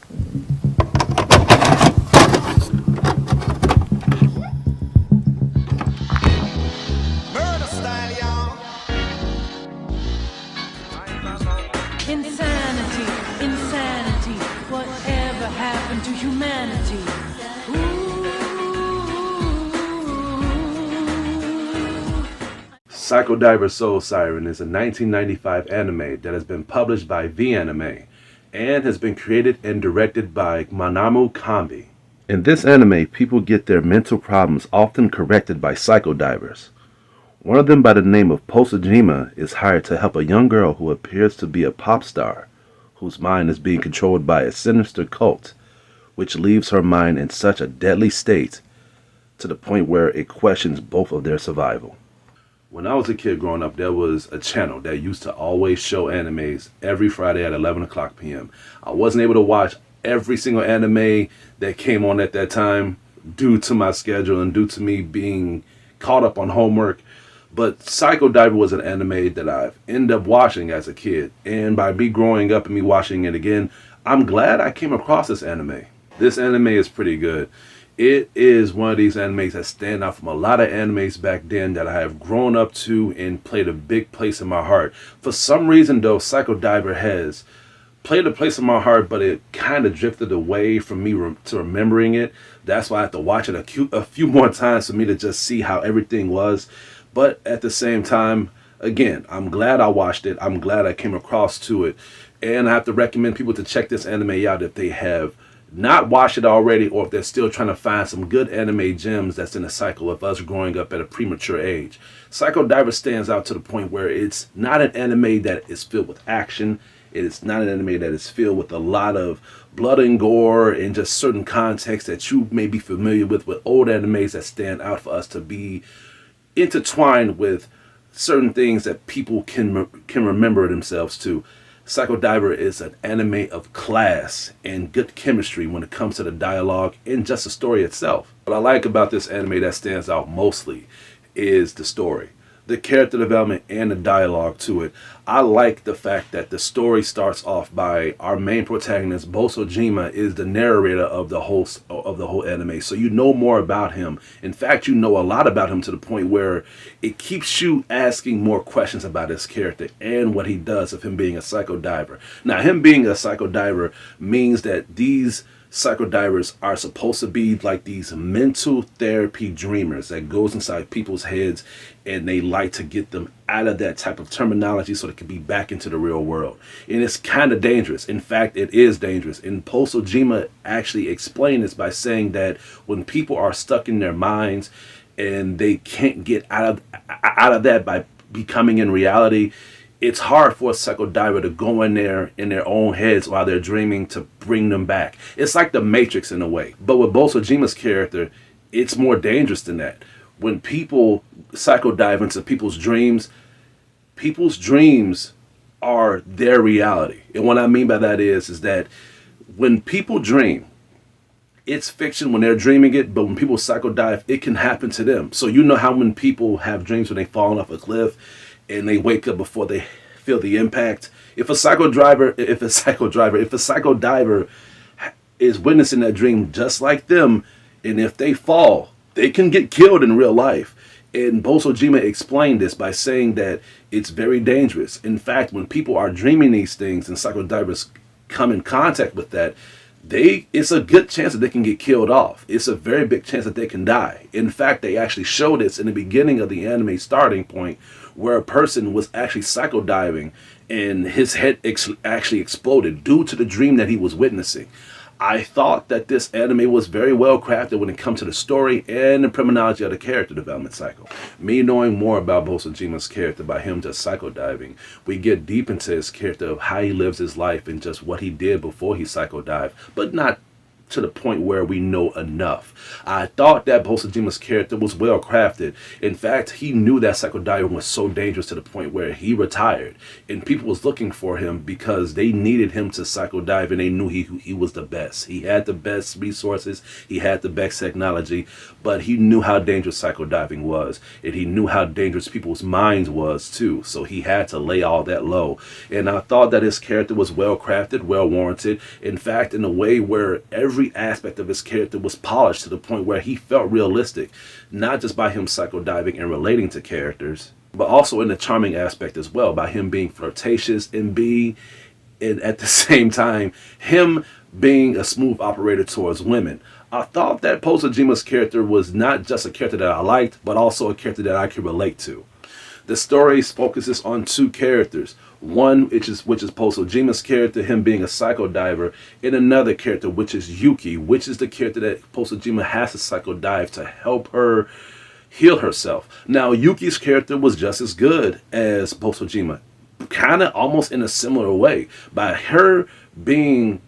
Insanity, insanity, whatever happened to humanity? Psycho Diver Soul Siren is a 1995 anime that has been published by V Anime and has been created and directed by Manamu Kambi. In this anime, people get their mental problems often corrected by psycho divers. One of them, by the name of Posajima, is hired to help a young girl who appears to be a pop star, whose mind is being controlled by a sinister cult, which leaves her mind in such a deadly state to the point where it questions both of their survival. When I was a kid growing up, there was a channel that used to always show animes every Friday at 11 o'clock p.m. I wasn't able to watch every single anime that came on at that time due to my schedule and due to me being caught up on homework. But Psycho Diver was an anime that I've ended up watching as a kid. And by me growing up and me watching it again, I'm glad I came across this anime. This anime is pretty good. It is one of these animes that stand out from a lot of animes back then that I have grown up to and played a big place in my heart. For some reason, though, Psycho Diver has played a place in my heart, but it kind of drifted away from me to remembering it. That's why I have to watch it a few more times for me to just see how everything was. But at the same time, again, I'm glad I watched it. I'm glad I came across to it. And I have to recommend people to check this anime out if they have not watched it already, or if they're still trying to find some good anime gems that's in the cycle of us growing up at a premature age. Psycho Diver stands out to the point where it's not an anime that is filled with action. It is not an anime that is filled with a lot of blood and gore and just certain context that you may be familiar with old animes that stand out for us to be intertwined with certain things that people can remember themselves to. Psycho Diver is an anime of class and good chemistry when it comes to the dialogue and just the story itself. What I like about this anime that stands out mostly is the story, the character development, and the dialogue to it. I like the fact that the story starts off by our main protagonist, Bosojima, is the narrator of the whole anime. So you know more about him. In fact, you know a lot about him to the point where it keeps you asking more questions about his character and what he does of him being a psycho diver. Now, him being a psycho diver means that these psycho divers are supposed to be like these mental therapy dreamers that goes inside people's heads, and they like to get them out of that type of terminology so they can be back into the real world. And it's kind of dangerous. In fact, it is dangerous. And Posojima actually explained this by saying that when people are stuck in their minds and they can't get out of that by becoming in reality, it's hard for a psycho diver to go in there in their own heads while they're dreaming to bring them back. It's like the Matrix in a way. But with Bosojima's character, it's more dangerous than that. When people psycho dive into people's dreams are their reality. And what I mean by that is that when people dream, it's fiction when they're dreaming it, but when people psycho dive, it can happen to them. So you know how when people have dreams when they've fallen off a cliff and they wake up before they feel the impact. If a psycho diver is witnessing that dream just like them, and if they fall, they can get killed in real life. And Bosojima explained this by saying that it's very dangerous. In fact, when people are dreaming these things and psycho divers come in contact with that, it's a good chance that they can get killed off. It's a very big chance that they can die. In fact, they actually show this in the beginning of the anime starting point, where a person was actually psycho diving and his head actually exploded due to the dream that he was witnessing. I thought that this anime was very well crafted when it comes to the story and the criminology of the character development cycle. Me knowing more about Bosojima's character by him just psycho diving, we get deep into his character of how he lives his life and just what he did before he psycho dived, but not to the point where we know enough. I thought that Posojima's character was well crafted. In fact, he knew that psychodiving was so dangerous to the point where he retired, and people was looking for him because they needed him to psychodive, and they knew he was the best. He had the best resources, he had the best technology, but he knew how dangerous psychodiving was, and he knew how dangerous people's minds was too. So he had to lay all that low. And I thought that his character was well crafted, well warranted. In fact, in a way where every aspect of his character was polished to the point where he felt realistic, not just by him psychodiving and relating to characters, but also in the charming aspect as well, by him being flirtatious and at the same time, him being a smooth operator towards women. I thought that Posojima's character was not just a character that I liked, but also a character that I could relate to. The story focuses on two characters. One, which is Posojima's character, him being a psychodiver, and another character, which is Yuki, which is the character that Posojima has to psychodive to help her heal herself. Now, Yuki's character was just as good as Posojima, kind of almost in a similar way. By her being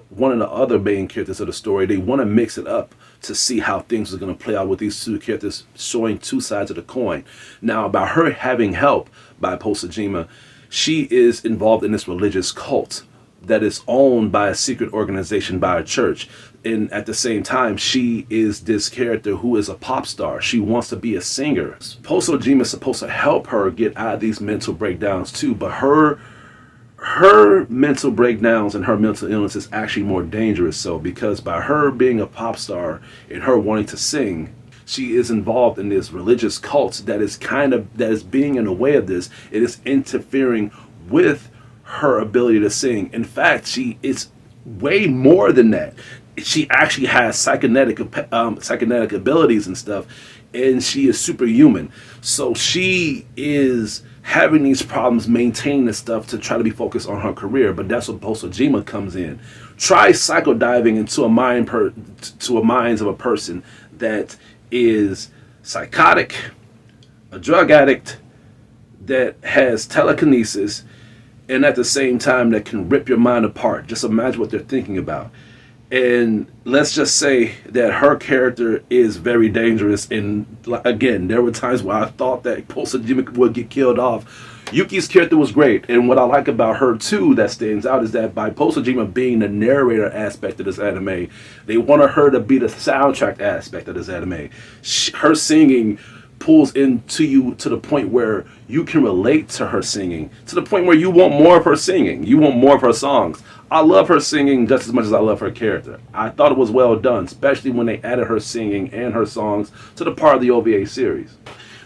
one of the other main characters of the story, they want to mix it up to see how things are going to play out with these two characters showing two sides of the coin. Now, by her having help by Posojima, she is involved in this religious cult that is owned by a secret organization, by a church. And at the same time, she is this character who is a pop star. She wants to be a singer. Posojima is supposed to help her get out of these mental breakdowns too, but her mental breakdowns and her mental illness is actually more dangerous. So because by her being a pop star and her wanting to sing, she is involved in this religious cult that is being in the way of this. It is interfering with her ability to sing. In fact, it's way more than that. She actually has psychonetic abilities and stuff, and she is superhuman. So she is having these problems maintaining this stuff to try to be focused on her career. But that's where Posojima comes in. Try psychodiving into a minds of a person that is psychotic, a drug addict, that has telekinesis, and at the same time that can rip your mind apart. Just imagine what they're thinking about. And let's just say that her character is very dangerous. And again, there were times where I thought that Posojima would get killed off. Yuki's character was great. And what I like about her too that stands out is that by Posojima being the narrator aspect of this anime, they wanted her to be the soundtrack aspect of this anime. Her singing pulls into you to the point where you can relate to her singing, to the point where you want more of her singing. You want more of her songs. I love her singing just as much as I love her character. I thought it was well done, especially when they added her singing and her songs to the part of the OVA series.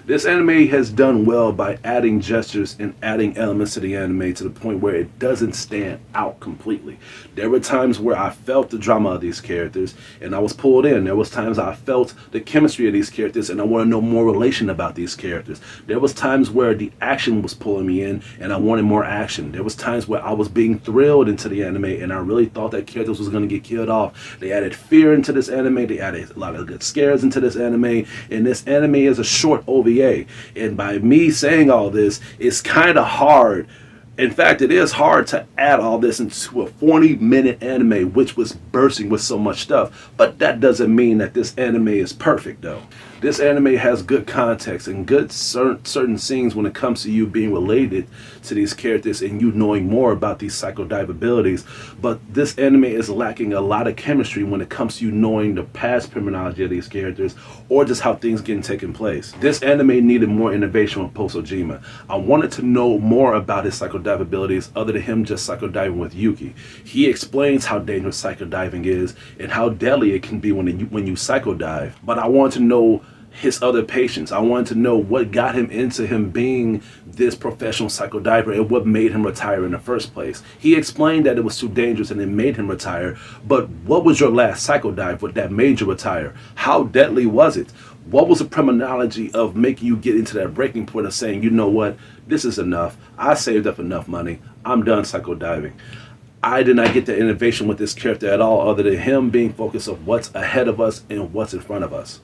This anime has done well by adding gestures and adding elements to the anime to the point where it doesn't stand out completely. There were times where I felt the drama of these characters and I was pulled in. There was times I felt the chemistry of these characters and I want to know more relation about these characters. There was times where the action was pulling me in and I wanted more action. There was times where I was being thrilled into the anime and I really thought that characters was going to get killed off. They added fear into this anime. They added a lot of good scares into this anime. And this anime is a short OVA. And by me saying all this, it's kind of hard. In fact, it is hard to add all this into a 40-minute anime, which was bursting with so much stuff. But that doesn't mean that this anime is perfect, though. This anime has good context and good certain scenes when it comes to you being related to these characters and you knowing more about these psychodive abilities. But this anime is lacking a lot of chemistry when it comes to you knowing the past criminology of these characters or just how things getting taken place. This anime needed more innovation with Posojima. I wanted to know more about his psychodive abilities other than him just psychodiving with Yuki. He explains how dangerous psychodiving is and how deadly it can be when you psychodive. But I wanted to know his other patients. I wanted to know what got him into him being this professional psychodiver and what made him retire in the first place. He explained that it was too dangerous and it made him retire, but what was your last psychodive that made you retire? How deadly was it? What was the criminology of making you get into that breaking point of saying, you know what, this is enough. I saved up enough money. I'm done psychodiving. I did not get the innovation with this character at all other than him being focused on what's ahead of us and what's in front of us.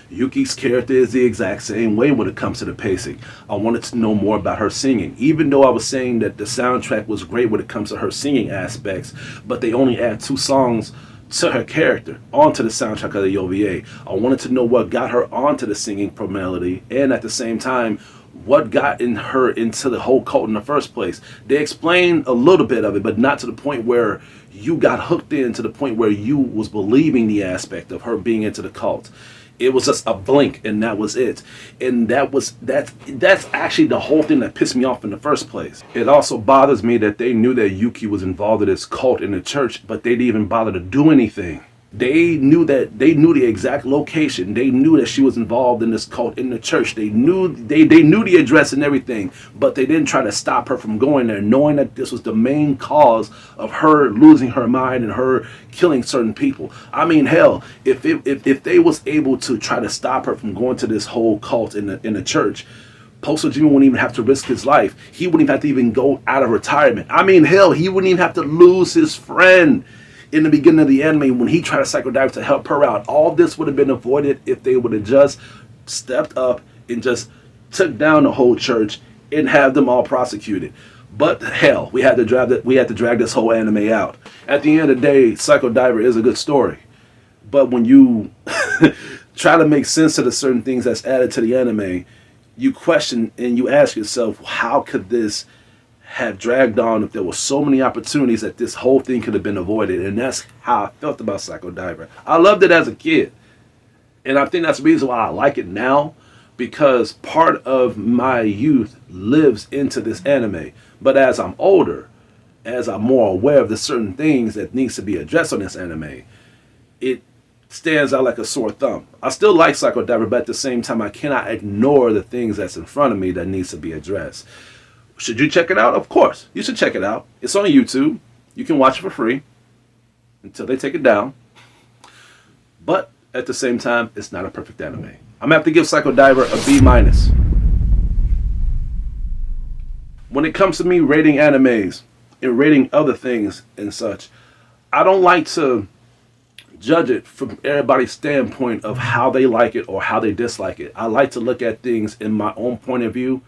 Yuki's character is the exact same way when it comes to the pacing. I wanted to know more about her singing. Even though I was saying that the soundtrack was great when it comes to her singing aspects, but they only add 2 songs to her character onto the soundtrack of the OVA. I wanted to know what got her onto the singing pro melody, and at the same time, what got in her into the whole cult in the first place. They explained a little bit of it, but not to the point where you got hooked in, to the point where you was believing the aspect of her being into the cult. It was just a blink, and that was it. And that's actually the whole thing that pissed me off in the first place. It also bothers me that they knew that Yuki was involved in this cult in the church, but they didn't even bother to do anything. They knew the exact location. They knew that she was involved in this cult in the church. They knew the address and everything, but they didn't try to stop her from going there, knowing that this was the main cause of her losing her mind and her killing certain people. I mean, hell, if they was able to try to stop her from going to this whole cult in the church, Postal Jimmy wouldn't even have to risk his life. He wouldn't even have to even go out of retirement. I mean, hell, he wouldn't even have to lose his friend in the beginning of the anime when he tried to psychodive to help her out. All this would have been avoided if they would have just stepped up and just took down the whole church and have them all prosecuted. But hell, we had to drag this whole anime out. At the end of the day, Psycho Diver is a good story. But when you try to make sense of the certain things that's added to the anime, you question and you ask yourself, how could this have dragged on if there were so many opportunities that this whole thing could have been avoided? And that's how I felt about Psycho Diver. I loved it as a kid, and I think that's the reason why I like it now, because part of my youth lives into this anime. But as I'm older, as I'm more aware of the certain things that needs to be addressed on this anime, it stands out like a sore thumb. I still like Psycho Diver, but at the same time, I cannot ignore the things that's in front of me that needs to be addressed. Should you check it out? Of course. You should check it out. It's on YouTube. You can watch it for free until they take it down. But at the same time, it's not a perfect anime. I'm going to have to give Psycho Diver a B-. When it comes to me rating animes and rating other things and such, I don't like to judge it from everybody's standpoint of how they like it or how they dislike it. I like to look at things in my own point of view,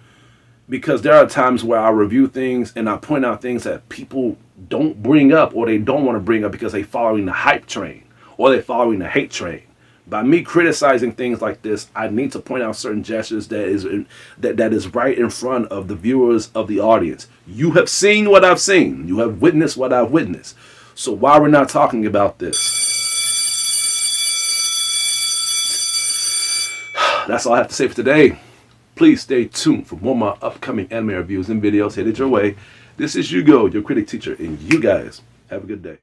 because there are times where I review things and I point out things that people don't bring up, or they don't want to bring up because they're following the hype train or they're following the hate train. By me criticizing things like this, I need to point out certain gestures that is right in front of the viewers of the audience. You have seen what I've seen. You have witnessed what I've witnessed. So why we're not talking about this? That's all I have to say for today. Please stay tuned for more of my upcoming anime reviews and videos headed your way. This is Hugo, your critic teacher, and you guys have a good day.